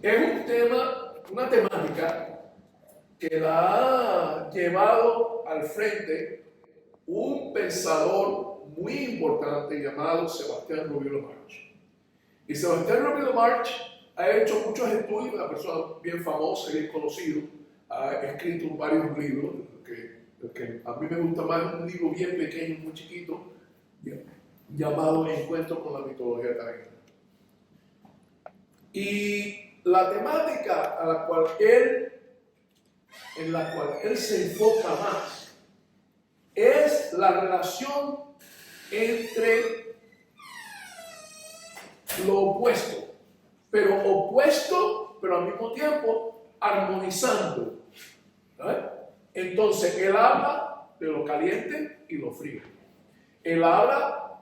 Es un tema, una temática que la ha llevado al frente un pensador muy importante llamado Sebastián Rubiolo March. Y Sebastián Rubiolo March ha hecho muchos estudios, una persona bien famosa y bien conocida, ha escrito varios libros, que a mí me gusta más un libro bien pequeño, muy chiquito, llamado Encuentro con la mitología taína. Y la temática en la cual él se enfoca más es la relación entre lo opuesto, pero al mismo tiempo armonizando. ¿Vale? Entonces, él habla de lo caliente y lo frío. Él habla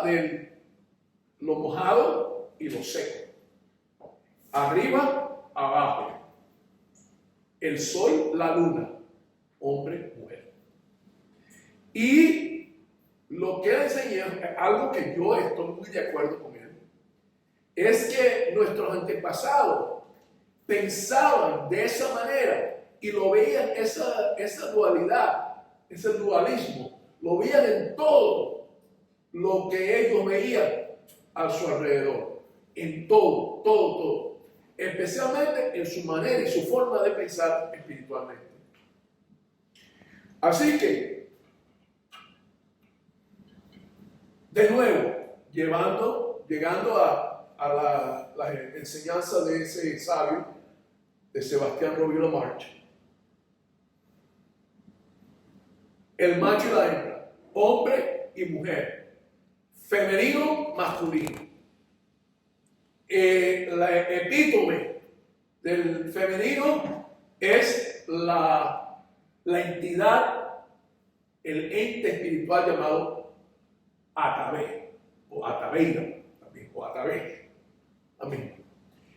de lo mojado y lo seco. Arriba, abajo. El sol, la luna. Hombre, mujer. Y lo que él enseña, algo que yo estoy muy de acuerdo con él, es que nuestros antepasados pensaban de esa manera y lo veían, esa dualidad, ese dualismo, lo veían en todo lo que ellos veían a su alrededor, en todo, especialmente en su manera y su forma de pensar espiritualmente. Así que, de nuevo, llegando a la enseñanza de ese sabio, de Sebastián Rubiolo March, el macho y la hembra, hombre y mujer, femenino, masculino. La epítome del femenino es la entidad, el ente espiritual llamado Atabé, o Atabeira, también, o Atabé. Amén.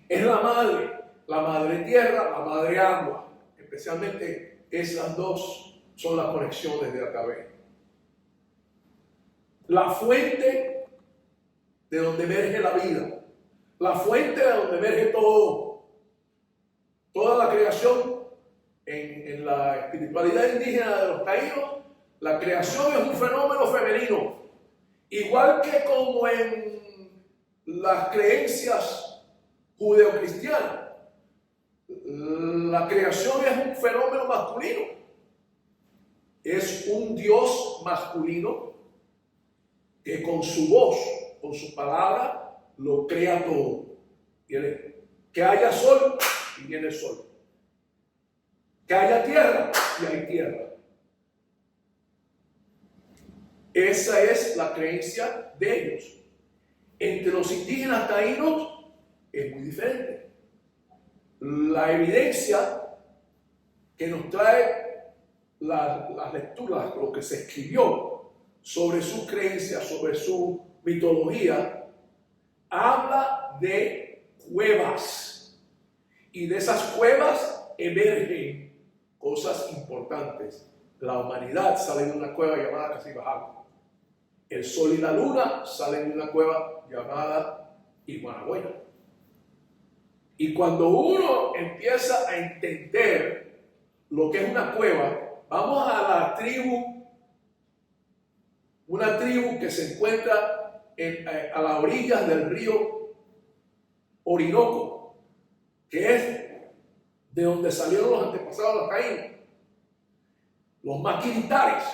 Es la madre tierra, la madre agua. Especialmente esas dos son las conexiones de Atabé. La fuente de donde emerge la vida. La fuente de donde emerge todo. Toda la creación en la espiritualidad indígena de los taínos, la creación es un fenómeno femenino. Igual que como en las creencias judeocristianas, la creación es un fenómeno masculino. Es un Dios masculino que con su voz, con su palabra, lo crea todo. Que haya sol y viene sol. Que haya tierra y hay tierra. Esa es la creencia de ellos. Entre los indígenas taínos es muy diferente. La evidencia que nos trae las lecturas, lo que se escribió sobre sus creencias, sobre su mitología, habla de cuevas. Y de esas cuevas emergen cosas importantes. La humanidad sale de una cueva llamada Casibajal. El sol y la luna salen de una cueva llamada Iguanahuena. Y cuando uno empieza a entender lo que es una cueva, vamos a la tribu, una tribu que se encuentra a las orillas del río Orinoco, que es de donde salieron los antepasados de los caínos, los maquiritares.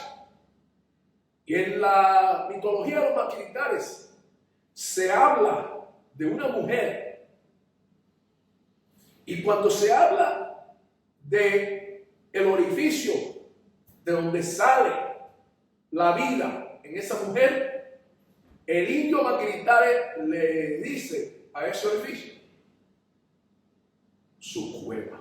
Y en la mitología de los maquiritares se habla de una mujer. Y cuando se habla de el orificio de donde sale la vida en esa mujer, el indio maquiritare le dice a ese orificio su cueva.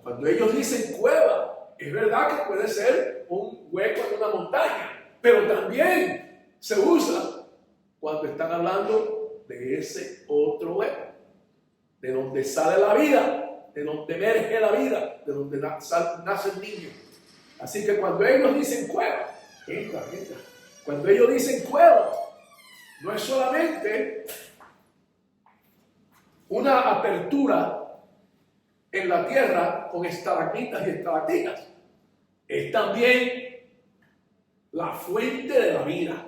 Cuando ellos dicen cueva, es verdad que puede ser un hueco en una montaña, pero también se usa cuando están hablando de ese otro hueco, de donde sale la vida, de donde emerge la vida, de donde nace el niño. Así que cuando ellos dicen cueva, entra. Cuando ellos dicen cueva, no es solamente una apertura en la tierra con estalagmitas y estalactitas, es también la fuente de la vida.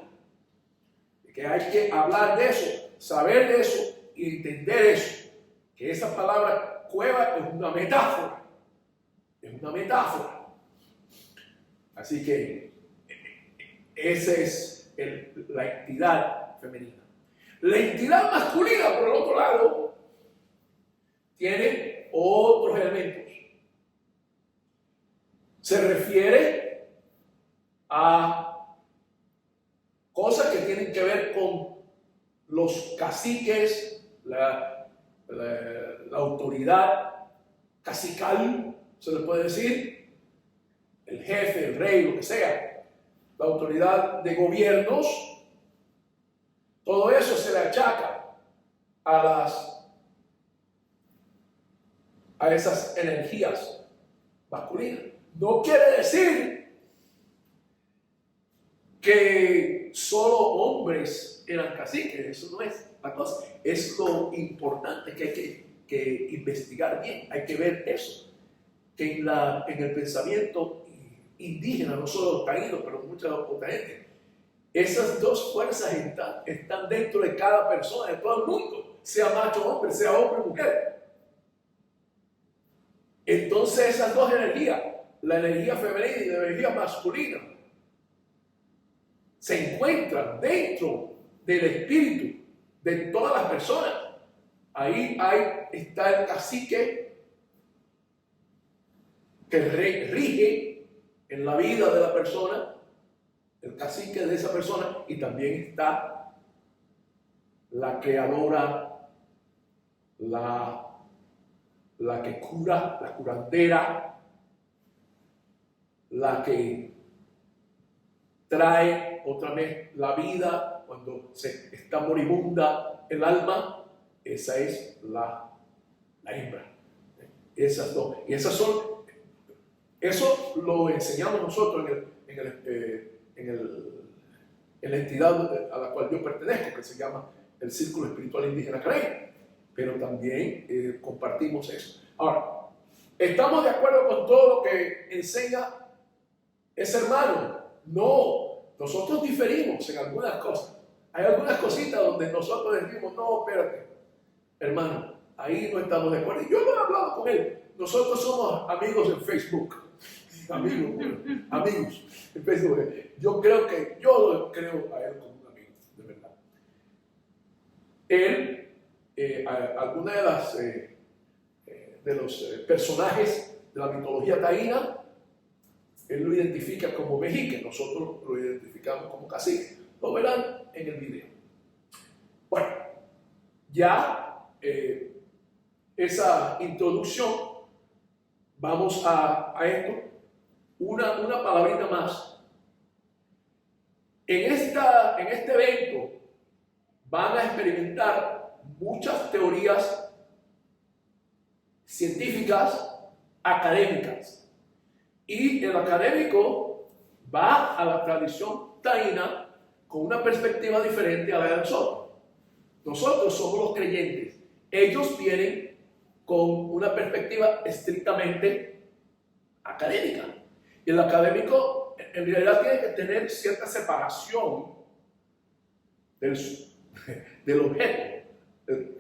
Que hay que hablar de eso, saber de eso y entender eso. Que esa palabra cueva es una metáfora. Es una metáfora. Así que esa es la entidad femenina. La entidad masculina, por el otro lado, tiene otros elementos. Se refiere a cosas que tienen que ver con los caciques, la autoridad cacical, se le puede decir, el jefe, el rey, lo que sea, la autoridad de gobiernos. Todo eso se le achaca a esas energías masculinas. No quiere decir que solo hombres eran caciques, eso no es la cosa. Es lo importante que hay que investigar bien, hay que ver eso. Que en el pensamiento indígena, no solo los taínos, pero mucha otra gente, esas dos fuerzas están dentro de cada persona, de todo el mundo, sea macho o hombre, sea hombre o mujer. Entonces esas dos energías, la energía femenina y la energía masculina, se encuentran dentro del espíritu de todas las personas. Ahí está el cacique que rige en la vida de la persona, el cacique de esa persona, y también está la creadora, la que cura, la curandera, la que trae otra vez la vida cuando se está moribunda el alma. Esa es la hembra. Esas dos. Y eso lo enseñamos nosotros en la entidad a la cual yo pertenezco, que se llama el Círculo Espiritual Indígena Caney. Pero también compartimos eso. Ahora, ¿estamos de acuerdo con todo lo que enseña ese hermano? No, nosotros diferimos en algunas cosas. Hay algunas cositas donde nosotros decimos, no, espérate, hermano, ahí no estamos de acuerdo. Y yo no he hablado con él. Nosotros somos amigos en Facebook. Amigos en Facebook. Yo creo a él como un amigo, de verdad. Él, alguna de los personajes de la mitología taína, él lo identifica como mexique, nosotros lo identificamos como cacique. Lo verán en el video. Bueno, ya esa introducción, vamos a esto. Una palabrita más. En este evento van a experimentar muchas teorías científicas, académicas. Y el académico va a la tradición taína con una perspectiva diferente a la de nosotros. Nosotros somos los creyentes. Ellos vienen con una perspectiva estrictamente académica. Y el académico en realidad tiene que tener cierta separación del objeto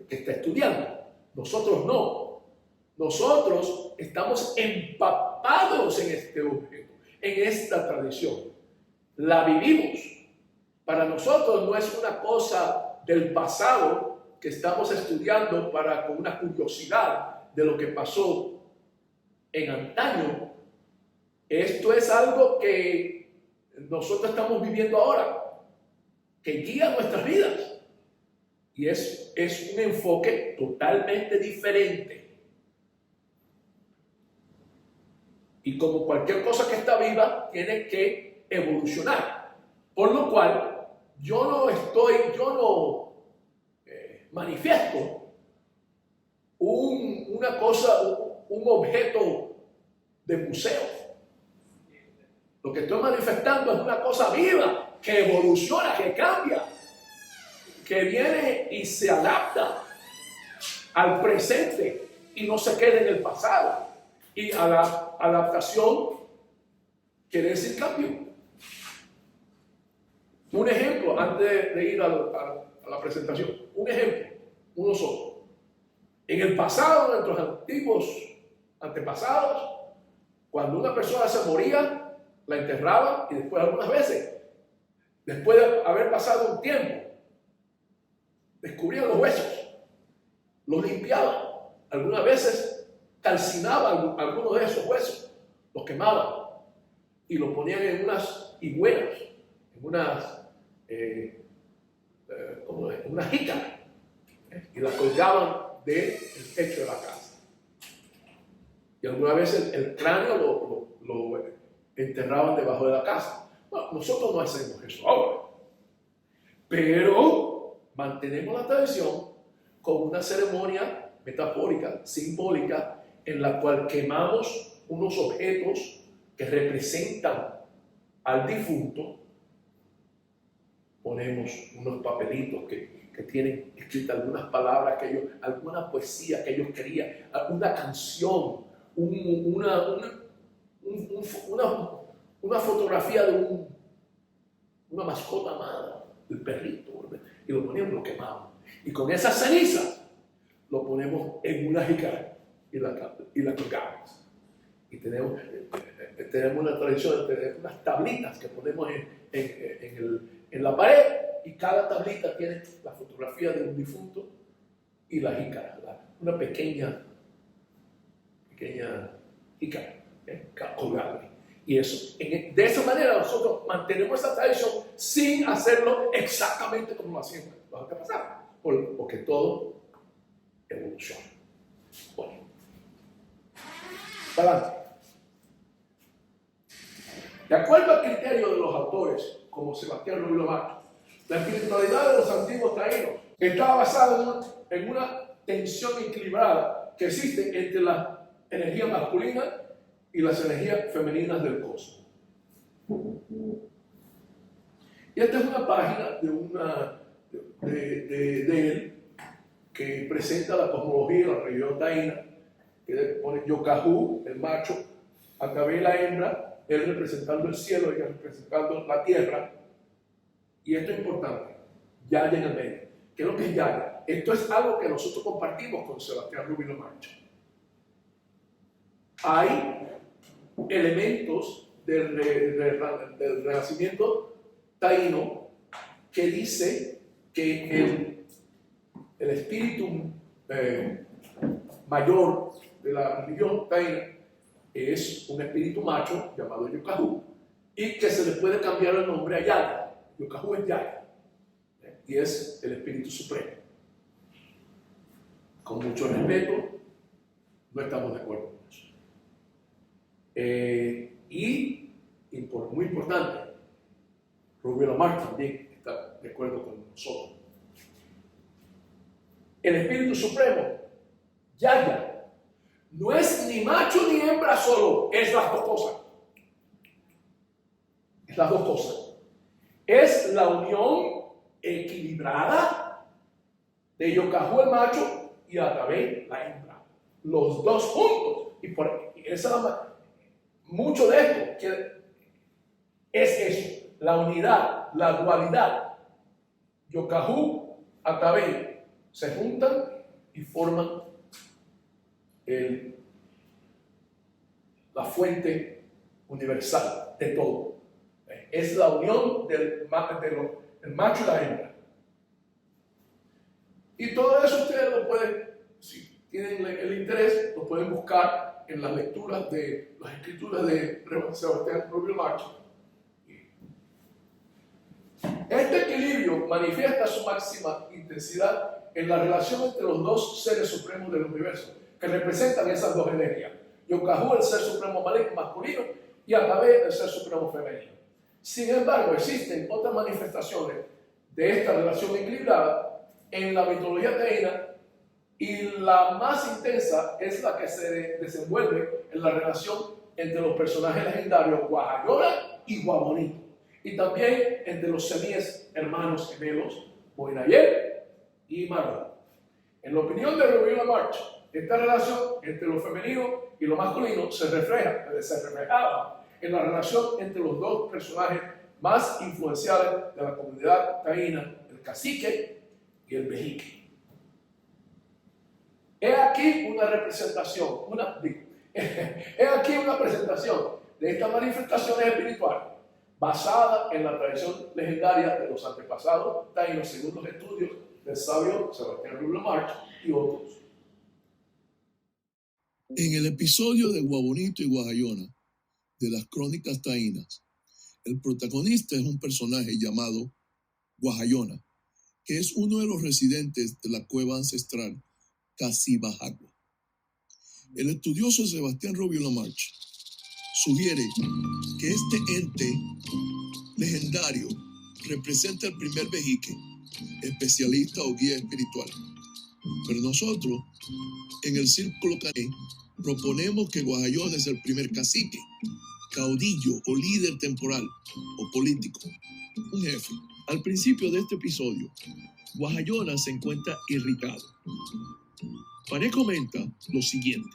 que está estudiando. Nosotros no. Nosotros estamos empapados en este objeto, en esta tradición. La vivimos. Para nosotros no es una cosa del pasado que estamos estudiando con una curiosidad de lo que pasó en antaño. Esto es algo que nosotros estamos viviendo ahora, que guía nuestras vidas. Y es un enfoque totalmente diferente. Y como cualquier cosa que está viva, tiene que evolucionar. Por lo cual, yo no manifiesto un objeto de museo. Lo que estoy manifestando es una cosa viva, que evoluciona, que cambia. que viene y se adapta al presente y no se queda en el pasado. Y a la adaptación quiere decir cambio. Un ejemplo, antes de ir a la presentación, un ejemplo, uno solo. En el pasado, nuestros antiguos antepasados, cuando una persona se moría, la enterraban y después algunas veces, después de haber pasado un tiempo, descubrían los huesos, los limpiaban, algunas veces calcinaban algunos de esos huesos, los quemaban y los ponían en unas higueras, en unas jícaras, y las colgaban del techo de la casa. Y algunas veces el cráneo lo enterraban debajo de la casa. Bueno, nosotros no hacemos eso ahora, pero mantenemos la tradición con una ceremonia metafórica, simbólica, en la cual quemamos unos objetos que representan al difunto. Ponemos unos papelitos que tienen escritas algunas palabras alguna poesía que ellos querían, alguna canción, una fotografía de una mascota amada, el perrito, y lo poníamos, lo quemamos. Y con esa ceniza lo ponemos en una jícara y la colgamos. Y tenemos una tradición de tener unas tablitas que ponemos en la pared, y cada tablita tiene la fotografía de un difunto y la jícara, una pequeña jícara colgable. Y eso, de esa manera nosotros mantenemos esa tradición sin hacerlo exactamente como lo hacían los antepasados, porque todo evoluciona. Bueno, para adelante. De acuerdo al criterio de los autores, como Sebastián Rubio Marcho, la espiritualidad de los antiguos taínos estaba basada en una tensión equilibrada que existe entre la energía masculina y las energías femeninas del cosmos. Y esta es una página de él que presenta la cosmología de la religión taína, que pone Yokahu, el macho, Atabé, la hembra, él representando el cielo, ella representando la tierra. Y esto es importante, Yaya en el medio. ¿Qué es lo que es Yaya? Esto es algo que nosotros compartimos con Sebastián Rubio Marcho. Hay elementos del renacimiento taíno que dice que el espíritu mayor de la religión taína es un espíritu macho llamado Yokahu, y que se le puede cambiar el nombre a Yaya. Yokahu es Yaya, y es el espíritu supremo. Con mucho respeto, no estamos de acuerdo con eso. Muy importante, Rubio Lamar también está de acuerdo con nosotros. El espíritu supremo, Yaya, no es ni macho ni hembra solo, es las dos cosas. Es las dos cosas. Es la unión equilibrada de Yokahu el macho y Atabé la hembra. Los dos juntos. Mucho de esto es eso, la unidad, la dualidad. Yokahu, Atabé se juntan y forman la fuente universal de todo. Es la unión del macho y la hembra. Y todo eso ustedes lo pueden, si tienen el interés, lo pueden buscar en las lecturas de las escrituras de Sebastián Rubio Marcho. Este equilibrio manifiesta su máxima intensidad en la relación entre los dos seres supremos del universo, que representan esas dos energías. Yokahu, el ser supremo masculino, y Atabé, el ser supremo femenino. Sin embargo, existen otras manifestaciones de esta relación equilibrada en la mitología taína, y la más intensa es la que se desenvuelve en la relación entre los personajes legendarios Guajayora y Guabonito, y también entre los semíes hermanos gemelos Boinayer y Marlon. En la opinión de Rubén March, esta relación entre lo femenino y lo masculino se reflejaba en la relación entre los dos personajes más influenciales de la comunidad taína, el cacique y el vejique. He aquí una representación, de estas manifestaciones espirituales basada en la tradición legendaria de los antepasados taínos según los estudios del sabio Sebastián Rubio March y otros. En el episodio de Guabonito y Guajayona de las Crónicas Taínas, el protagonista es un personaje llamado Guajayona, que es uno de los residentes de la cueva ancestral Casibajagua. El estudioso Sebastián Rubio Lamarche sugiere que este ente legendario representa el primer vejique, especialista o guía espiritual. Pero nosotros, en el Círculo Cané, proponemos que Guajayona es el primer cacique, caudillo o líder temporal o político, un jefe. Al principio de este episodio, Guajayona se encuentra irritado. Pané comenta lo siguiente.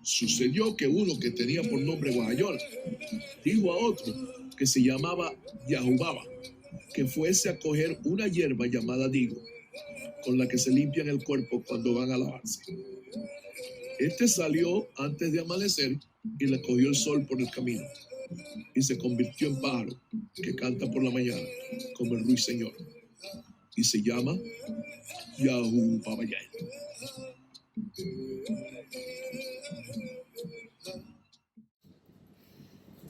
Sucedió que uno que tenía por nombre Guajayona dijo a otro que se llamaba Yahubaba que fuese a coger una hierba llamada digo, con la que se limpian el cuerpo cuando van a lavarse. Este salió antes de amanecer y le cogió el sol por el camino y se convirtió en pájaro que canta por la mañana como el ruiseñor y se llama Yahubabayay.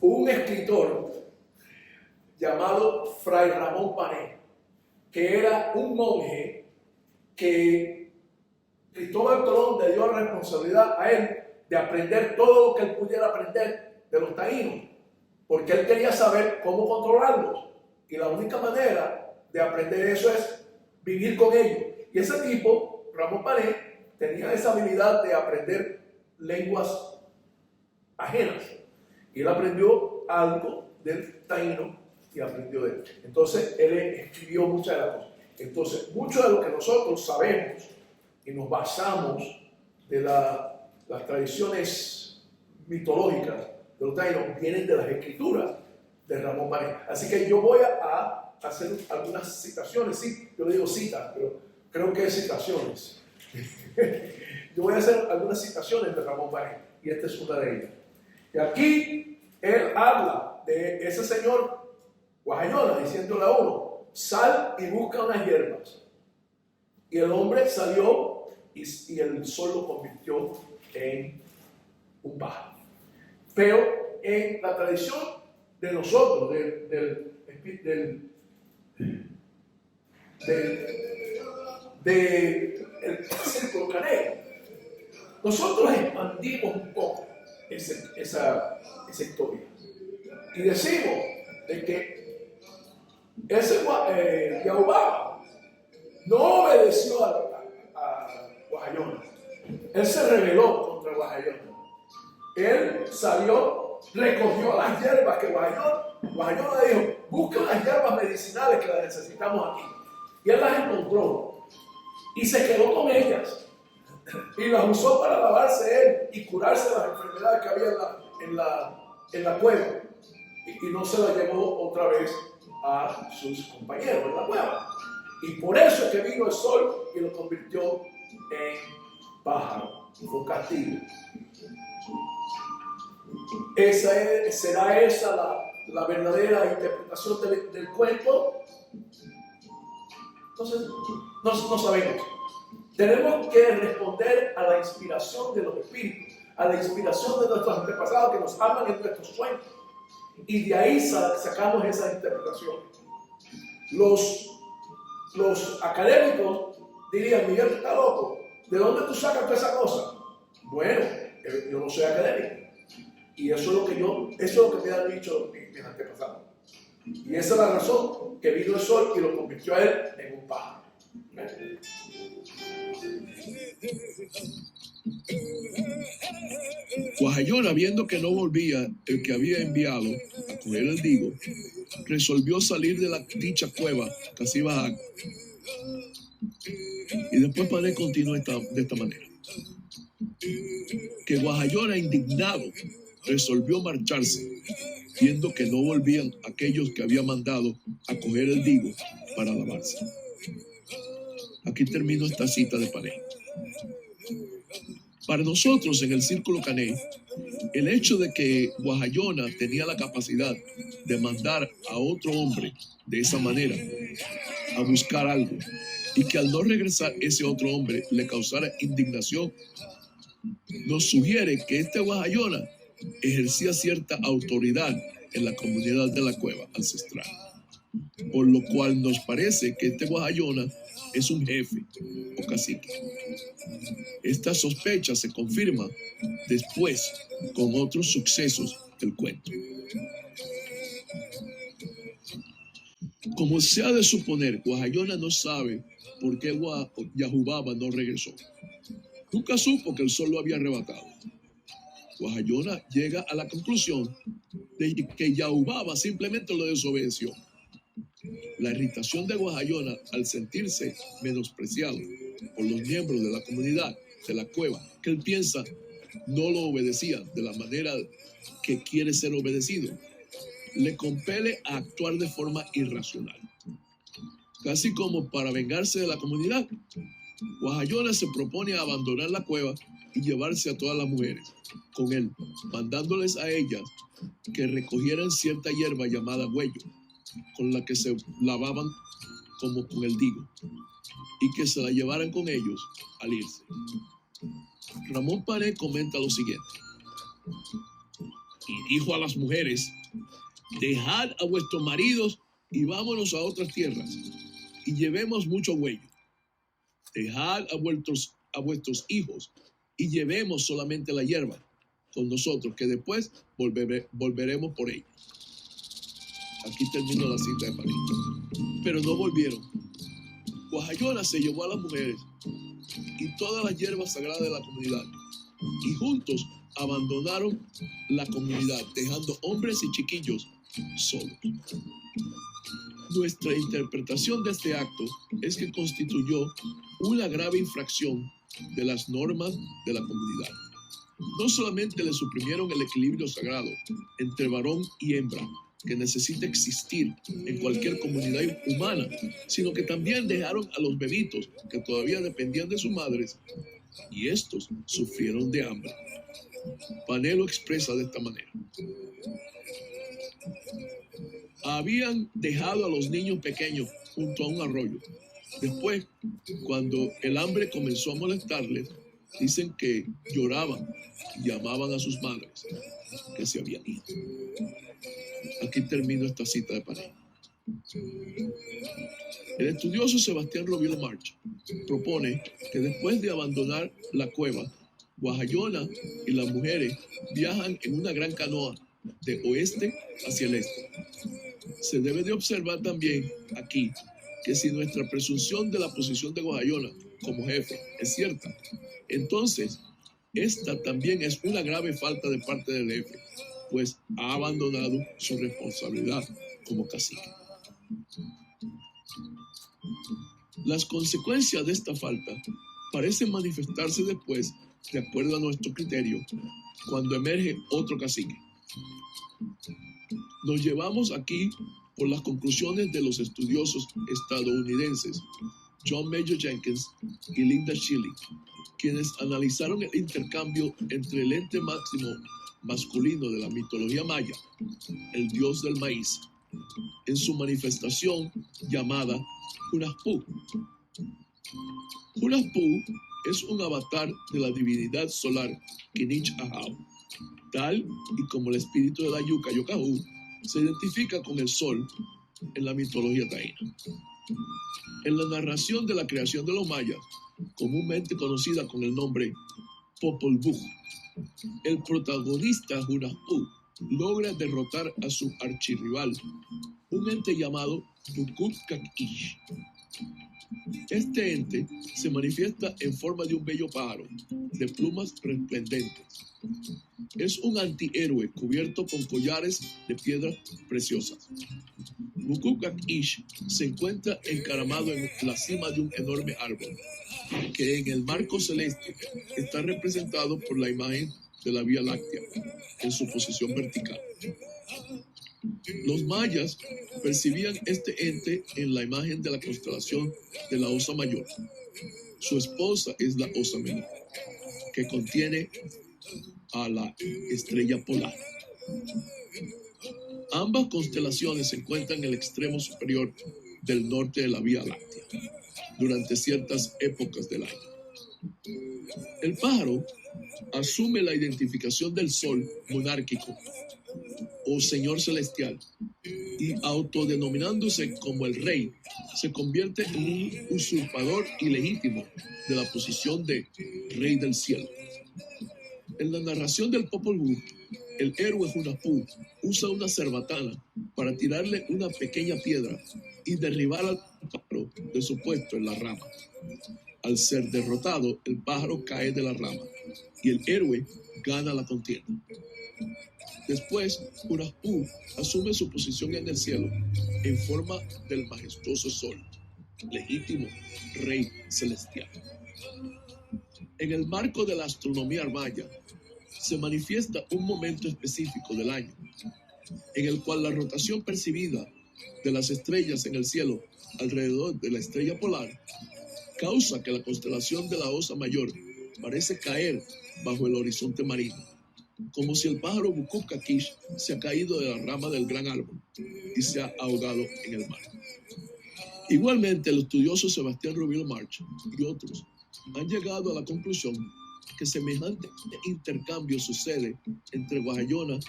Un escritor llamado Fray Ramón Pané, que era un monje que Cristóbal Colón le dio la responsabilidad a él de aprender todo lo que él pudiera aprender de los taínos, porque él quería saber cómo controlarlos. Y la única manera de aprender eso es vivir con ellos. Y ese tipo, Ramón Pané, tenía esa habilidad de aprender lenguas ajenas. Y él aprendió algo del taíno y aprendió de él. Entonces, él escribió muchas de las cosas. Entonces, mucho de lo que nosotros sabemos y nos basamos de las tradiciones mitológicas de los taínos vienen de las escrituras de Ramón Pané. Así que yo voy a hacer algunas citaciones. Sí, yo le digo citas, pero creo que es citaciones. Yo voy a hacer algunas citaciones de Ramón Pané y esta es una de ellas. Y aquí él habla de ese señor Guajayona diciéndole a uno, sal y busca unas hierbas. Y el hombre salió y el sol lo convirtió en un pájaro. Pero en la tradición de nosotros, del Círculo Cané, nosotros expandimos un poco esa historia y decimos de que ese Yahubá no obedeció a Guajayona. Él se rebeló contra Guajayona. Él salió, recogió las hierbas que Guajayona dijo, busca las hierbas medicinales que las necesitamos aquí. Y él las encontró y se quedó con ellas. Y las usó para lavarse él y curarse las enfermedades que había en la cueva. Y no se las llevó otra vez a sus compañeros en la cueva. Y por eso es que vino el sol y lo convirtió en pájaro. Fue un castigo. ¿Será esa la verdadera interpretación del cuento? Entonces, no sabemos. Tenemos que responder a la inspiración de los espíritus, a la inspiración de nuestros antepasados que nos hablan en nuestros sueños. Y de ahí sacamos esa interpretación. Los académicos dirían, Miguel, tú estás loco. ¿De dónde tú sacas toda esa cosa? Bueno, yo no soy académico. Y eso es lo que me han dicho mis antepasados. Y esa es la razón que vino el sol y lo convirtió a él en un pájaro. Guahayona, viendo que no volvía el que había enviado a coger el digo, resolvió salir de la dicha cueva Casibajac. Y después Pané continúa de esta manera. Que Guahayona, indignado, resolvió marcharse, viendo que no volvían aquellos que había mandado a coger el digo para lavarse. Aquí termino esta cita de Pané. Para nosotros en el Círculo Cané, el hecho de que Guahayona tenía la capacidad de mandar a otro hombre de esa manera a buscar algo y que al no regresar ese otro hombre le causara indignación, nos sugiere que este Guahayona ejercía cierta autoridad en la comunidad de la cueva ancestral, por lo cual nos parece que este Guahayona es un jefe o cacique. Esta sospecha se confirma después con otros sucesos del cuento. Como se ha de suponer, Guahayona no sabe por qué Yahubaba no regresó. Nunca supo que el sol lo había arrebatado. Guahayona llega a la conclusión de que Yahubaba simplemente lo desobedeció. La irritación de Guahayona al sentirse menospreciado por los miembros de la comunidad de la cueva, que él piensa no lo obedecía de la manera que quiere ser obedecido, le compele a actuar de forma irracional. Casi como para vengarse de la comunidad, Guahayona se propone abandonar la cueva y llevarse a todas las mujeres con él, mandándoles a ellas que recogieran cierta hierba llamada huello, con la que se lavaban como con el digo, y que se la llevaran con ellos al irse. Ramón Pané comenta lo siguiente: y dijo a las mujeres: dejad a vuestros maridos y vámonos a otras tierras, y llevemos mucho huello. Dejad a vuestros hijos y llevemos solamente la hierba con nosotros, que después volveremos por ella. Aquí termino la cita de Pané. Pero no volvieron. Guahayona se llevó a las mujeres y todas las hierbas sagradas de la comunidad, y juntos abandonaron la comunidad, dejando hombres y chiquillos solos. Nuestra interpretación de este acto es que constituyó una grave infracción de las normas de la comunidad. No solamente le suprimieron el equilibrio sagrado entre varón y hembra, que necesita existir en cualquier comunidad humana, sino que también dejaron a los bebitos que todavía dependían de sus madres, y estos sufrieron de hambre. Pané lo expresa de esta manera: habían dejado a los niños pequeños junto a un arroyo. Después, cuando el hambre comenzó a molestarles, dicen que lloraban y llamaban a sus madres que se habían ido. Aquí termino esta cita de Pané. El estudioso Sebastián Rovira March propone que después de abandonar la cueva, Guahayona y las mujeres viajan en una gran canoa de oeste hacia el este. Se debe de observar también aquí que si nuestra presunción de la posición de Guahayona como jefe es cierta, entonces esta también es una grave falta de parte del jefe, pues ha abandonado su responsabilidad como cacique. Las consecuencias de esta falta parecen manifestarse después, de acuerdo a nuestro criterio, cuando emerge otro cacique. Nos llevamos aquí por las conclusiones de los estudiosos estadounidenses John Major Jenkins y Linda Schilling, quienes analizaron el intercambio entre el ente máximo masculino de la mitología maya, el dios del maíz, en su manifestación llamada Hunahpu. Hunahpu es un avatar de la divinidad solar Kinich Ahau, tal y como el espíritu de la yuca Yokahu se identifica con el sol en la mitología taína. En la narración de la creación de los mayas, comúnmente conocida con el nombre Popol Vuh, el protagonista Hunahpu logra derrotar a su archirrival, un ente llamado Nukut-Kak-Ish. Este ente se manifiesta en forma de un bello pájaro de plumas resplendentes. Es un antihéroe cubierto con collares de piedras preciosas. Mukuk-Kakish se encuentra encaramado en la cima de un enorme árbol, que en el marco celeste está representado por la imagen de la Vía Láctea en su posición vertical. Los mayas percibían este ente en la imagen de la constelación de la Osa Mayor. Su esposa es la Osa Menor, que contiene a la estrella polar. Ambas constelaciones se encuentran en el extremo superior del norte de la Vía Láctea durante ciertas épocas del año. El pájaro asume la identificación del sol monárquico o señor celestial y, autodenominándose como el rey, se convierte en un usurpador ilegítimo de la posición de rey del cielo. En la narración del Popol Vuh, el héroe Hunahpu usa una cerbatana para tirarle una pequeña piedra y derribar al pájaro de su puesto en la rama. Al ser derrotado, el pájaro cae de la rama y el héroe gana la contienda. Después, Hunahpu asume su posición en el cielo en forma del majestuoso sol, legítimo rey celestial. En el marco de la astronomía maya, se manifiesta un momento específico del año, en el cual la rotación percibida de las estrellas en el cielo alrededor de la estrella polar causa que la constelación de la Osa Mayor parece caer bajo el horizonte marino, como si el pájaro Mukuk-Kakish se ha caído de la rama del gran árbol y se ha ahogado en el mar. Igualmente, el estudioso Sebastián Rubiolo March y otros han llegado a la conclusión que semejante intercambio sucede entre Guajayona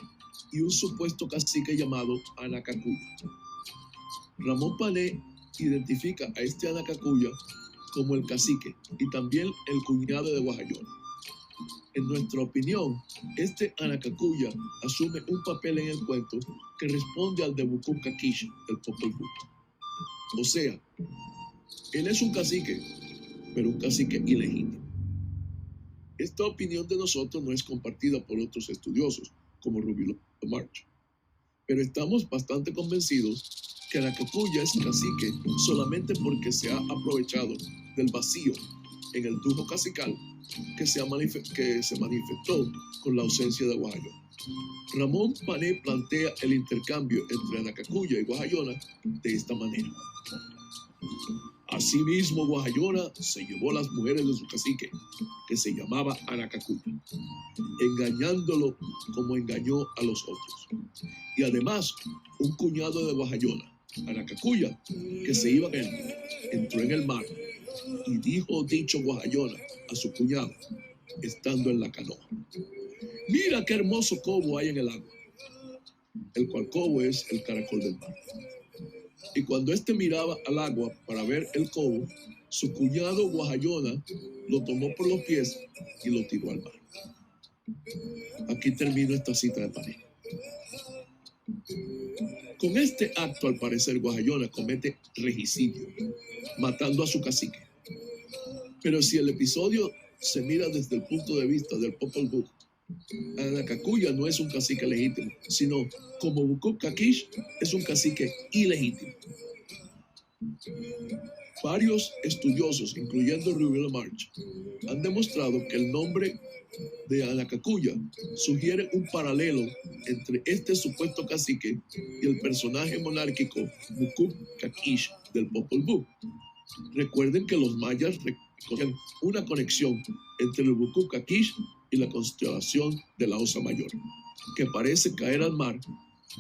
y un supuesto cacique llamado Anacacuya. Ramón Pané identifica a este Anacacuya como el cacique y también el cuñado de Guajayona. En nuestra opinión, este Anacacuya asume un papel en el cuento que responde al de Mukuk-Kakish del Popol Vuh. O sea, él es un cacique, pero un cacique ilegítimo. Esta opinión de nosotros no es compartida por otros estudiosos, como Rubiolo March, pero estamos bastante convencidos que Anacacuya es cacique solamente porque se ha aprovechado del vacío en el dujo cacical que se manifestó con la ausencia de Guajayona. Ramón Pané plantea el intercambio entre Anacacuya y Guajayona de esta manera. Asimismo, Guajayona se llevó a las mujeres de su cacique, que se llamaba Anacacuya, engañándolo como engañó a los otros. Y además, un cuñado de Guajayona, Anacacuya, que se iba a él, entró en el mar y dijo dicho Guajayona a su cuñado, estando en la canoa: mira qué hermoso cobo hay en el agua, el cual cobo es el caracol del mar. Y cuando éste miraba al agua para ver el cobo, su cuñado Guajayona lo tomó por los pies y lo tiró al mar. Aquí termino esta cita de Pané. Con este acto, al parecer, Guajayona comete regicidio, matando a su cacique. Pero si el episodio se mira desde el punto de vista del Popol Vuh, Anacacuya no es un cacique legítimo, sino, como Mukuk-Kakish, es un cacique ilegítimo. Varios estudiosos, incluyendo Rubiolo March, han demostrado que el nombre de Anacacuya sugiere un paralelo entre este supuesto cacique y el personaje monárquico Mukuk-Kakish del Popol Vuh. Recuerden que los mayas reconocían una conexión entre el Mukuk-Kakish y la constelación de la Osa Mayor, que parece caer al mar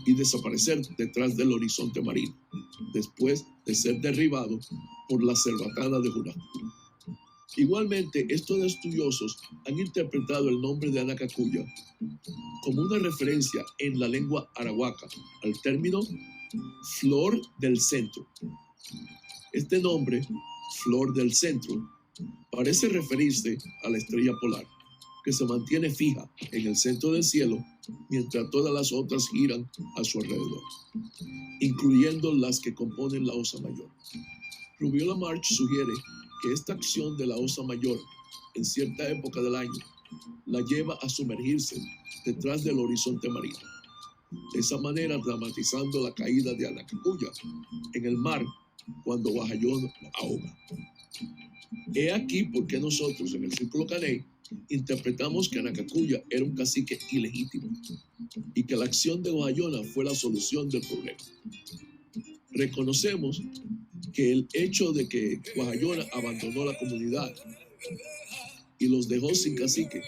y desaparecer detrás del horizonte marino, después de ser derribado por la cerbatana de Hunahpu. Igualmente, estos estudiosos han interpretado el nombre de Anacacuya como una referencia en la lengua arahuaca al término flor del centro. Este nombre, flor del centro, parece referirse a la estrella polar, que se mantiene fija en el centro del cielo mientras todas las otras giran a su alrededor, incluyendo las que componen la Osa Mayor. Rubiolo March sugiere que esta acción de la Osa Mayor en cierta época del año la lleva a sumergirse detrás del horizonte marino, de esa manera dramatizando la caída de Anacacuya en el mar cuando Guajayona ahoga. He aquí por qué nosotros en el Círculo Caney interpretamos que Anacacuya era un cacique ilegítimo y que la acción de Guajayona fue la solución del problema. Reconocemos que el hecho de que Guajayona abandonó la comunidad y los dejó sin cacique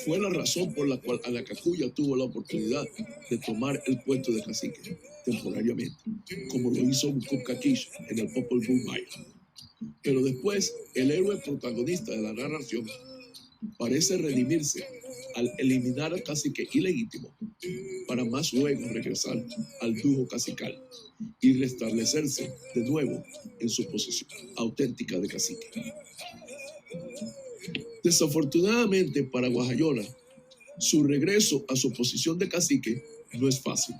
fue la razón por la cual Anacacuya tuvo la oportunidad de tomar el puesto de cacique temporariamente, como lo hizo Mucupca Kish en el Popol Vuh Maya. Pero después, el héroe protagonista de la narración parece redimirse al eliminar al cacique ilegítimo para más luego regresar al dujo cacical y restablecerse de nuevo en su posición auténtica de cacique. Desafortunadamente para Guajayona, su regreso a su posición de cacique no es fácil.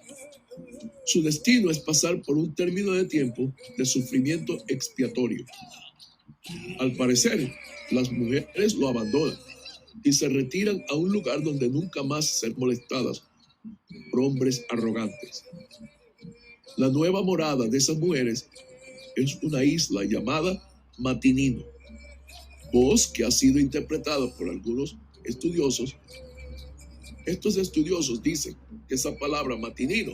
Su destino es pasar por un término de tiempo de sufrimiento expiatorio. Al parecer, las mujeres lo abandonan y se retiran a un lugar donde nunca más ser molestadas por hombres arrogantes. La nueva morada de esas mujeres es una isla llamada Matinino, voz que ha sido interpretada por algunos estudiosos. Estos estudiosos dicen que esa palabra matinino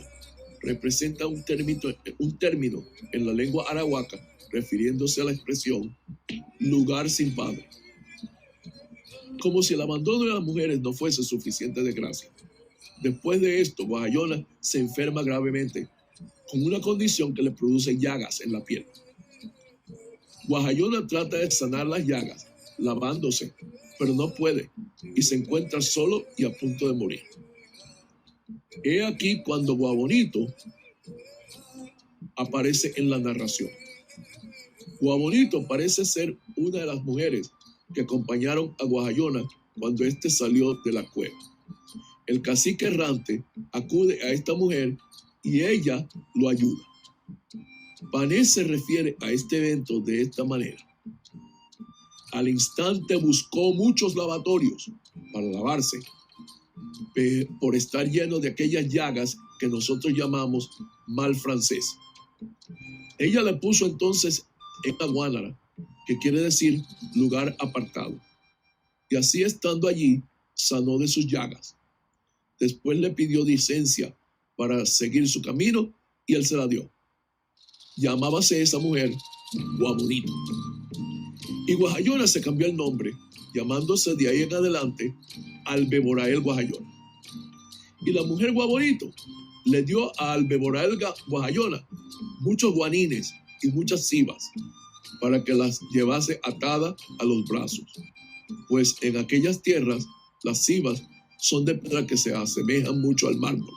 representa un término en la lengua arahuaca refiriéndose a la expresión lugar sin padre. Como si el abandono de las mujeres no fuese suficiente desgracia. Después de esto, Guajayona se enferma gravemente con una condición que le produce llagas en la piel. Guajayona trata de sanar las llagas, lavándose, pero no puede y se encuentra solo y a punto de morir. He aquí cuando Guabonito aparece en la narración. Guabonito parece ser una de las mujeres que acompañaron a Guajayona cuando éste salió de la cueva. El cacique errante acude a esta mujer y ella lo ayuda. Pané se refiere a este evento de esta manera. Al instante buscó muchos lavatorios para lavarse, por estar lleno de aquellas llagas que nosotros llamamos mal francés. Ella le puso entonces en la Guanara, que quiere decir lugar apartado, y así estando allí sanó de sus llagas. Después le pidió licencia para seguir su camino y él se la dio. Llamábase esa mujer Guabonito. Y Guajayona se cambió el nombre, llamándose de ahí en adelante Albeborael Guajayona. Y la mujer Guabonito le dio a Albeborael Guajayona muchos guanines y muchas cibas para que las llevase atadas a los brazos, pues en aquellas tierras las cibas son de piedra que se asemejan mucho al mármol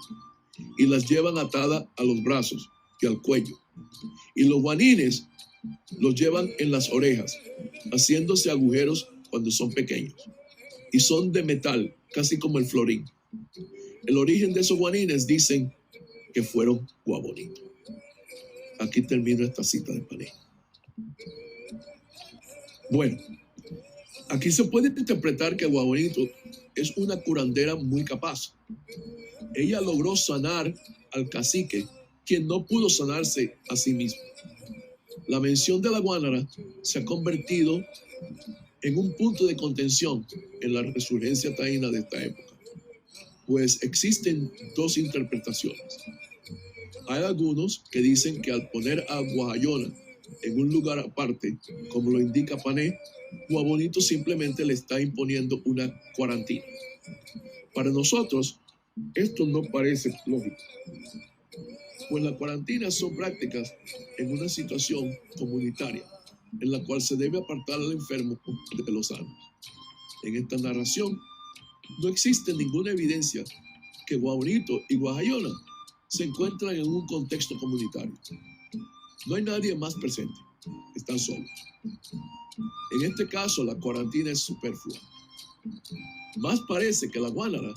y las llevan atadas a los brazos y al cuello, y los guanines los llevan en las orejas, haciéndose agujeros cuando son pequeños, y son de metal, casi como el florín. El origen de esos guanines dicen que fueron Guabonito. Aquí termino esta cita de Pané. Bueno, aquí se puede interpretar que Guabonito es una curandera muy capaz. Ella logró sanar al cacique, quien no pudo sanarse a sí mismo. La mención de la Guanara se ha convertido en un punto de contención en la resurgencia taína de esta época, pues existen dos interpretaciones. Hay algunos que dicen que al poner a Guajayona en un lugar aparte, como lo indica Pané, Guabonito simplemente le está imponiendo una cuarentena. Para nosotros, esto no parece lógico, pues las cuarentenas son prácticas en una situación comunitaria en la cual se debe apartar al enfermo de los sanos. En esta narración no existe ninguna evidencia que Guabonito y Guajayona se encuentran en un contexto comunitario. No hay nadie más presente, están solos. En este caso, la cuarentena es superflua. Más parece que la Guanara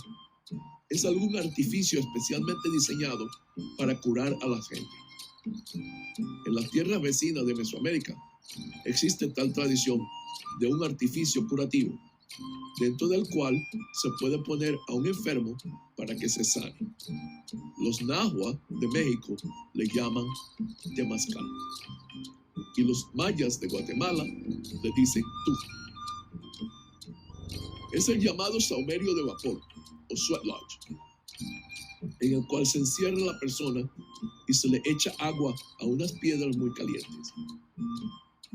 es algún artificio especialmente diseñado para curar a la gente. En las tierras vecinas de Mesoamérica existe tal tradición de un artificio curativo dentro del cual se puede poner a un enfermo para que se sane. Los Nahua de México le llaman temazcal y los mayas de Guatemala le dicen tú. Es el llamado saumerio de vapor o sweat lodge, en el cual se encierra la persona y se le echa agua a unas piedras muy calientes.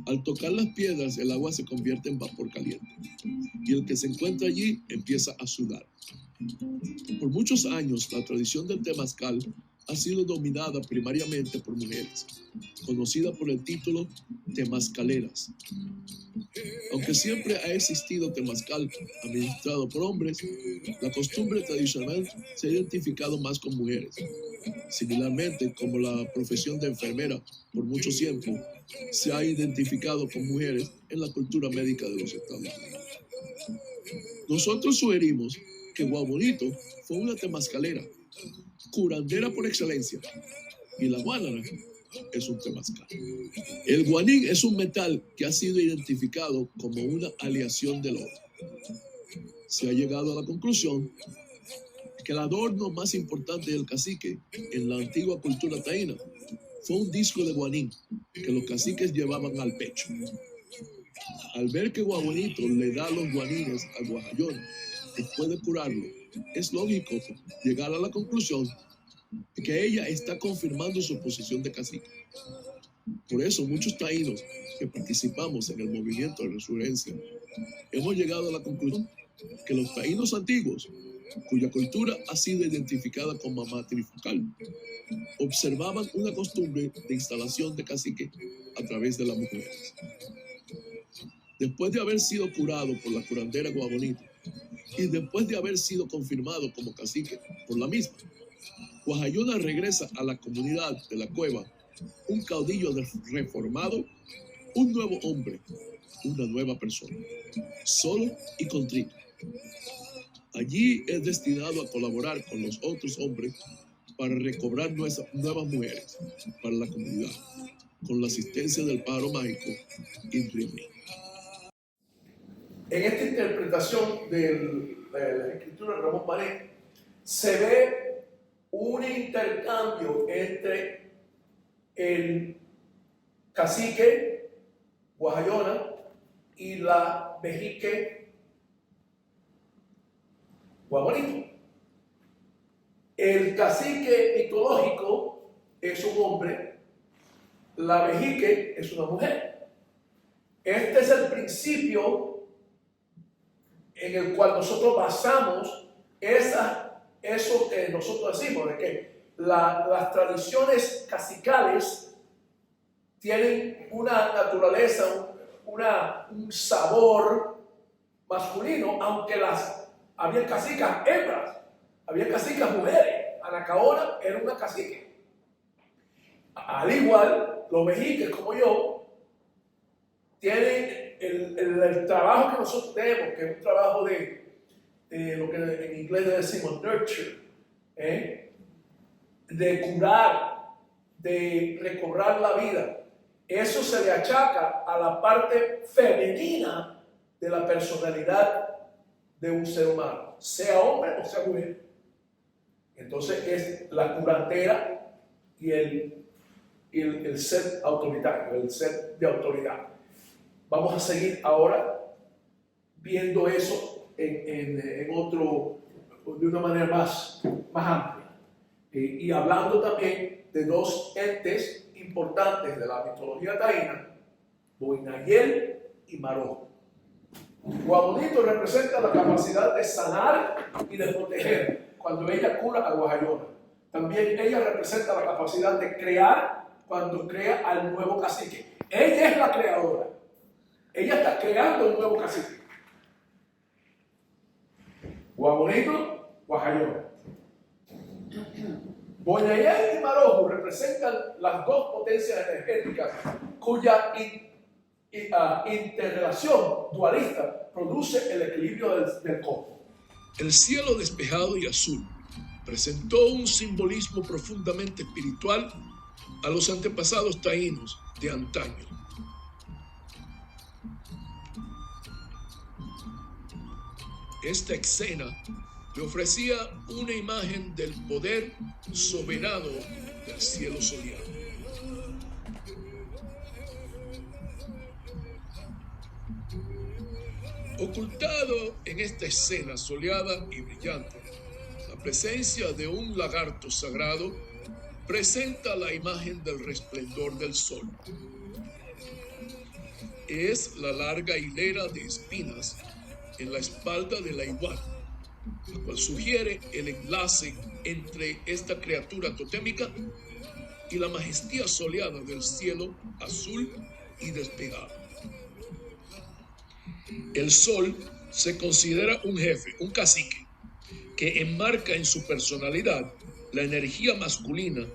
Al tocar las piedras, el agua se convierte en vapor caliente y el que se encuentra allí empieza a sudar. Por muchos años, la tradición del temazcal ha sido dominada primariamente por mujeres, conocida por el título temazcaleras. Aunque siempre ha existido temazcal administrado por hombres, la costumbre tradicional se ha identificado más con mujeres. Similarmente, como la profesión de enfermera por mucho tiempo se ha identificado con mujeres en la cultura médica de los Estados Unidos. Nosotros sugerimos que Guabonito fue una temazcalera, curandera por excelencia, y la guánára es un temazcal. El guanín es un metal que ha sido identificado como una aleación del oro. Se ha llegado a la conclusión que el adorno más importante del cacique en la antigua cultura taína fue un disco de guanín que los caciques llevaban al pecho. Al ver que Guabonito le da los guanines a Guahayona después de curarlo, es lógico llegar a la conclusión de que ella está confirmando su posición de cacique. Por eso muchos taínos que participamos en el movimiento de resurgencia hemos llegado a la conclusión que los taínos antiguos, cuya cultura ha sido identificada como matrifocal, observaban una costumbre de instalación de cacique a través de las mujeres. Después de haber sido curado por la curandera Guabonito y después de haber sido confirmado como cacique por la misma, Guahayona regresa a la comunidad de la cueva un caudillo reformado, un nuevo hombre, una nueva persona, solo y contrito. Allí es destinado a colaborar con los otros hombres para recobrar nuevas mujeres para la comunidad, con la asistencia del pájaro mágico Inri. En esta interpretación de la escritura de Ramón Mané se ve un intercambio entre el cacique Guahayona y la vejique Guabonito. El cacique mitológico es un hombre, la vejique es una mujer. Este es el principio en el cual nosotros basamos eso que nosotros decimos, de que las tradiciones cacicales tienen una naturaleza, un sabor masculino, aunque había cacicas hembras, había cacicas mujeres. Anacaona era una cacique. Al igual, los mexiques como yo tienen el trabajo que nosotros tenemos, que es un trabajo de lo que en inglés le decimos nurture, de curar, de recobrar la vida. Eso se le achaca a la parte femenina de la personalidad de un ser humano, sea hombre o sea mujer. Entonces es la curandera y el ser autoritario, el ser de autoridad. Vamos a seguir ahora viendo eso en otro, de una manera más amplia. Y hablando también de dos entes importantes de la mitología taína, Boinayel y Maró. Guabonito representa la capacidad de sanar y de proteger cuando ella cura a Guahayona. También ella representa la capacidad de crear cuando crea al nuevo cacique. Ella es la creadora. Ella está creando un nuevo cacique. Guabonito, Guahayona. Boinayel y Marojo representan las dos potencias energéticas cuya interrelación dualista produce el equilibrio del cosmos. El cielo despejado y azul presentó un simbolismo profundamente espiritual a los antepasados taínos de antaño. Esta escena le ofrecía una imagen del poder soberano del cielo soleado. Ocultado en esta escena soleada y brillante, la presencia de un lagarto sagrado presenta la imagen del resplandor del sol. Es la larga hilera de espinas en la espalda de la iguana, la cual sugiere el enlace entre esta criatura totémica y la majestad soleada del cielo azul y despejado. El sol se considera un jefe, un cacique, que enmarca en su personalidad la energía masculina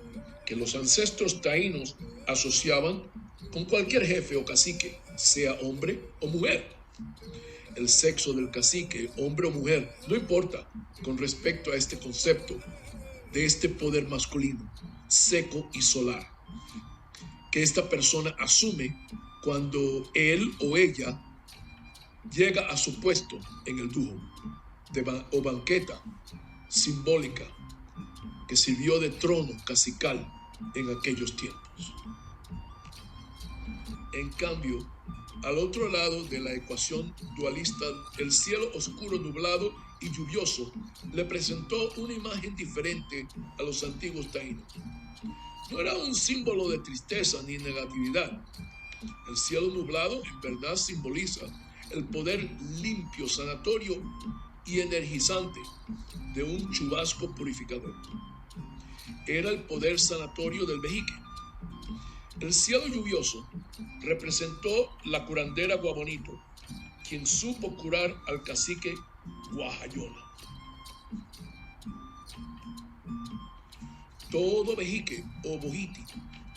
que los ancestros taínos asociaban con cualquier jefe o cacique, sea hombre o mujer. El sexo del cacique, hombre o mujer, no importa con respecto a este concepto de este poder masculino, seco y solar, que esta persona asume cuando él o ella llega a su puesto en el dujo o banqueta simbólica que sirvió de trono cacical en aquellos tiempos. En cambio, al otro lado de la ecuación dualista, el cielo oscuro, nublado y lluvioso le presentó una imagen diferente a los antiguos taínos. No era un símbolo de tristeza ni negatividad. El cielo nublado en verdad simboliza el poder limpio, sanatorio y energizante de un chubasco purificador. Era el poder sanatorio del vejique. El cielo lluvioso representó la curandera Guabonito, quien supo curar al cacique Guahayona. Todo vejique o bojiti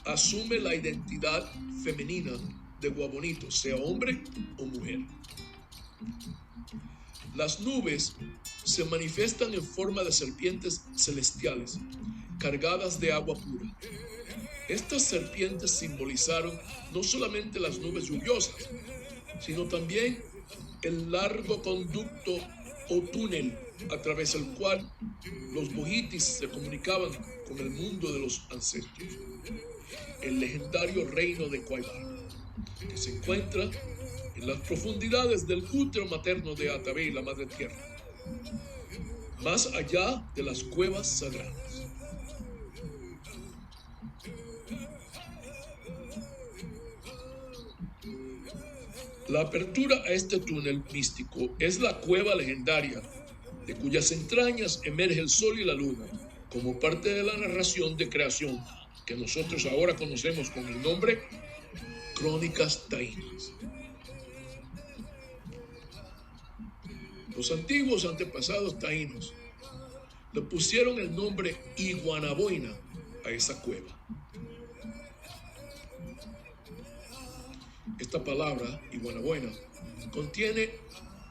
asume la identidad femenina de Guabonito, sea hombre o mujer. Las nubes se manifiestan en forma de serpientes celestiales, cargadas de agua pura. Estas serpientes simbolizaron no solamente las nubes lluviosas, sino también el largo conducto o túnel a través del cual los bojitis se comunicaban con el mundo de los ancestros. El legendario reino de Cuaybar, que se encuentra en las profundidades del útero materno de Atabey, la Madre Tierra, más allá de las cuevas sagradas. La apertura a este túnel místico es la cueva legendaria, de cuyas entrañas emerge el sol y la luna, como parte de la narración de creación que nosotros ahora conocemos con el nombre Crónicas Taínas. Los antiguos antepasados taínos le pusieron el nombre Iguanaboina a esa cueva. Esta palabra, iguanaboina, contiene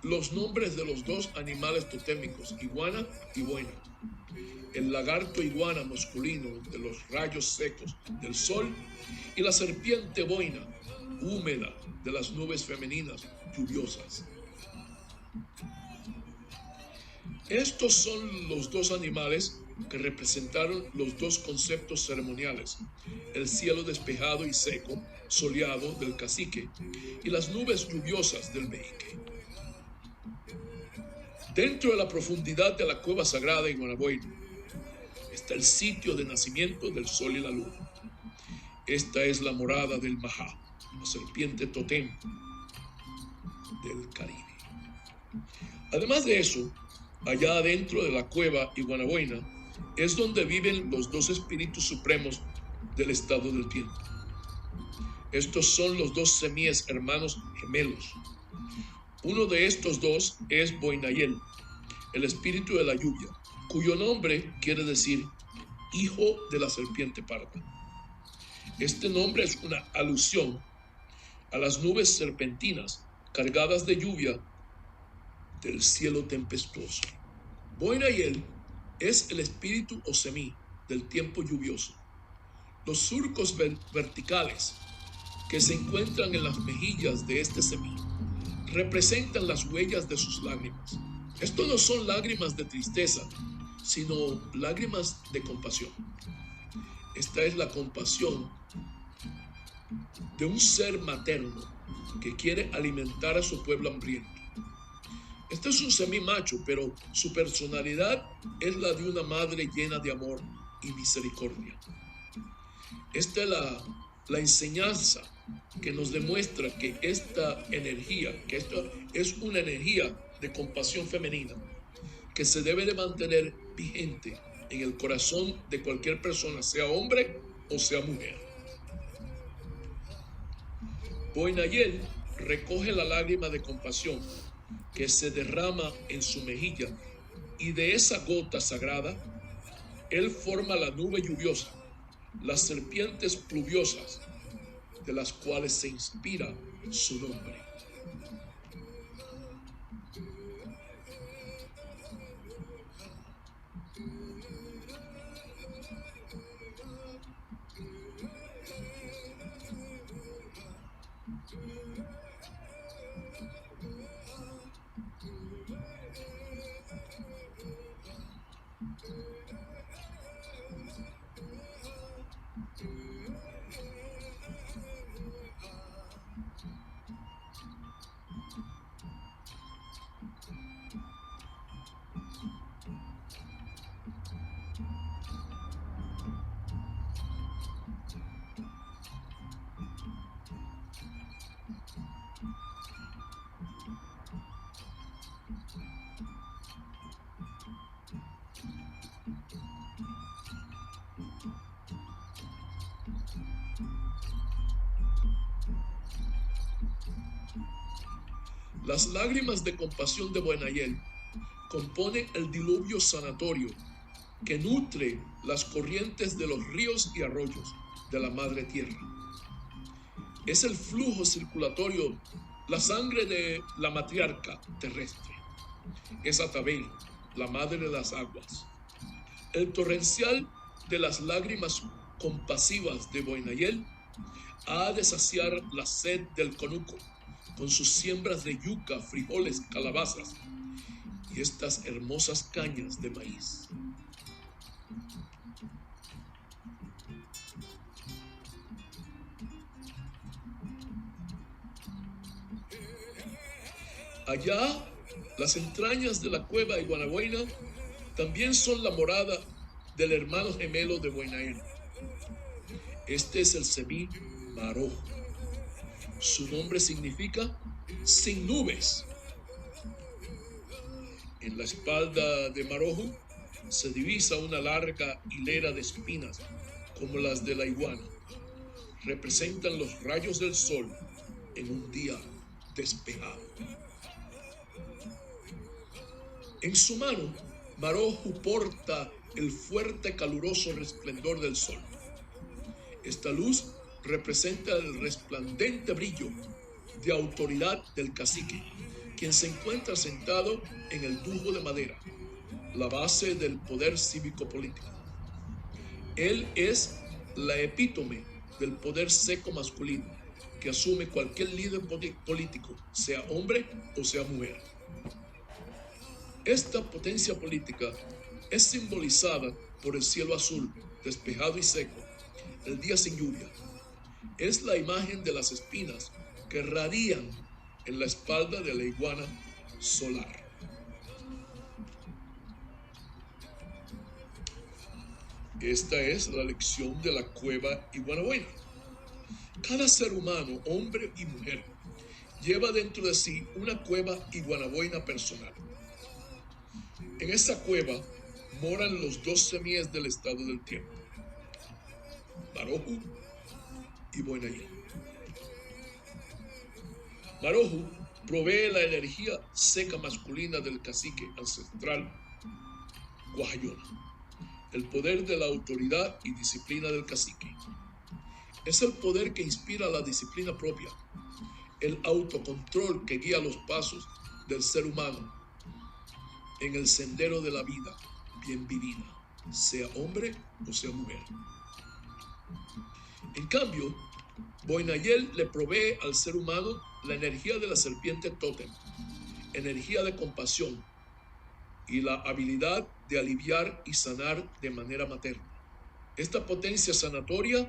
los nombres de los dos animales totémicos, iguana y boina. El lagarto iguana masculino de los rayos secos del sol y la serpiente boina, húmeda, de las nubes femeninas lluviosas. Estos son los dos animales que representaron los dos conceptos ceremoniales, el cielo despejado y seco, soleado del cacique, y las nubes lluviosas del vejique. Dentro de la profundidad de la cueva sagrada Iguanaboina está el sitio de nacimiento del sol y la luna. Esta es la morada del Mahá, la serpiente totem del Caribe. Además de eso, allá adentro de la cueva Iguanaboina es donde viven los dos espíritus supremos del estado del tiempo. Estos son los dos semíes hermanos gemelos. Uno de estos dos es Boinayel, el espíritu de la lluvia, cuyo nombre quiere decir hijo de la serpiente parda. Este nombre es una alusión a las nubes serpentinas cargadas de lluvia del cielo tempestuoso. Boinayel es el espíritu o semí del tiempo lluvioso. Los surcos verticales que se encuentran en las mejillas de este semí representan las huellas de sus lágrimas. Esto no son lágrimas de tristeza, sino lágrimas de compasión. Esta es la compasión de un ser materno que quiere alimentar a su pueblo hambriento. Este es un semimacho, pero su personalidad es la de una madre llena de amor y misericordia. Esta es la enseñanza que nos demuestra que esta energía, que esto es una energía de compasión femenina que se debe de mantener vigente en el corazón de cualquier persona, sea hombre o sea mujer. Boinayel recoge la lágrima de compasión que se derrama en su mejilla, y de esa gota sagrada él forma la nube lluviosa, las serpientes pluviosas, de las cuales se inspira su nombre. Las lágrimas de compasión de Boinayel componen el diluvio sanatorio que nutre las corrientes de los ríos y arroyos de la madre tierra. Es el flujo circulatorio, la sangre de la matriarca terrestre. Es Atabel, la madre de las aguas. El torrencial de las lágrimas compasivas de Boinayel ha de saciar la sed del conuco con sus siembras de yuca, frijoles, calabazas y estas hermosas cañas de maíz. Allá, las entrañas de la cueva de Iguanaboina también son la morada del hermano gemelo de Boinayel. Este es el semí Marojo. Su nombre significa sin nubes. En la espalda de Marojo se divisa una larga hilera de espinas como las de la iguana. Representan los rayos del sol en un día despejado. En su mano, Marojo porta el fuerte caluroso resplendor del sol. Esta luz representa el resplandente brillo de autoridad del cacique, quien se encuentra sentado en el dujo de madera, la base del poder cívico-político. Él es la epítome del poder seco masculino que asume cualquier líder político, sea hombre o sea mujer. Esta potencia política es simbolizada por el cielo azul, despejado y seco, el día sin lluvia. Es la imagen de las espinas que radian en la espalda de la iguana solar. Esta es la lección de la cueva Iguanaboina. Cada ser humano, hombre y mujer, lleva dentro de sí una cueva Iguanaboina personal. En esa cueva moran los dos semíes del estado del tiempo, Marojo y Boinayel. Marojo provee la energía seca masculina del cacique ancestral Guajayona, el poder de la autoridad y disciplina del cacique. Es el poder que inspira la disciplina propia, el autocontrol que guía los pasos del ser humano en el sendero de la vida bien vivida, sea hombre o sea mujer. En cambio, Boinayel le provee al ser humano la energía de la serpiente tótem, energía de compasión y la habilidad de aliviar y sanar de manera materna. Esta potencia sanatoria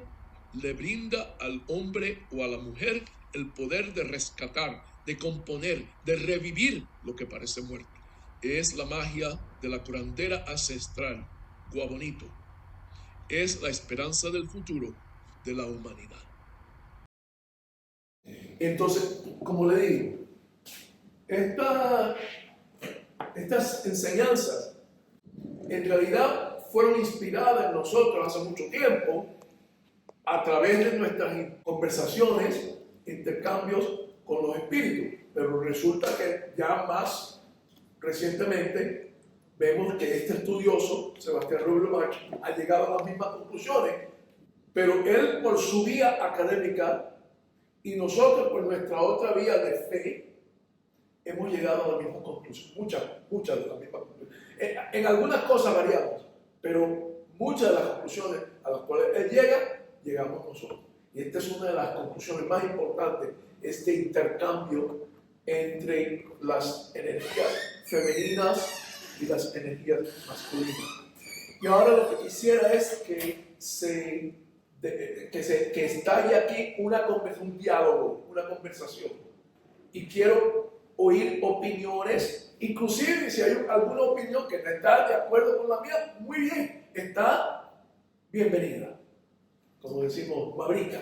le brinda al hombre o a la mujer el poder de rescatar, de componer, de revivir lo que parece muerto. Es la magia de la curandera ancestral, Guabonito. Es la esperanza del futuro de la humanidad. Entonces, como le digo, estas enseñanzas en realidad fueron inspiradas en nosotros hace mucho tiempo a través de nuestras conversaciones, intercambios con los espíritus. Pero resulta que ya más recientemente vemos que este estudioso, Sebastián Rublevach, ha llegado a las mismas conclusiones, pero él por su vía académica y nosotros por nuestra otra vía de fe hemos llegado a la misma conclusión, muchas de las mismas conclusiones. En algunas cosas variamos, pero muchas de las conclusiones a las cuales él llega, llegamos nosotros. Y esta es una de las conclusiones más importantes, este intercambio entre las energías femeninas y las energías masculinas. Y ahora lo que quisiera es que estalle aquí un diálogo, una conversación. Y quiero oír opiniones, inclusive si hay alguna opinión que no está de acuerdo con la mía, muy bien, está bienvenida. Como decimos, mabrica.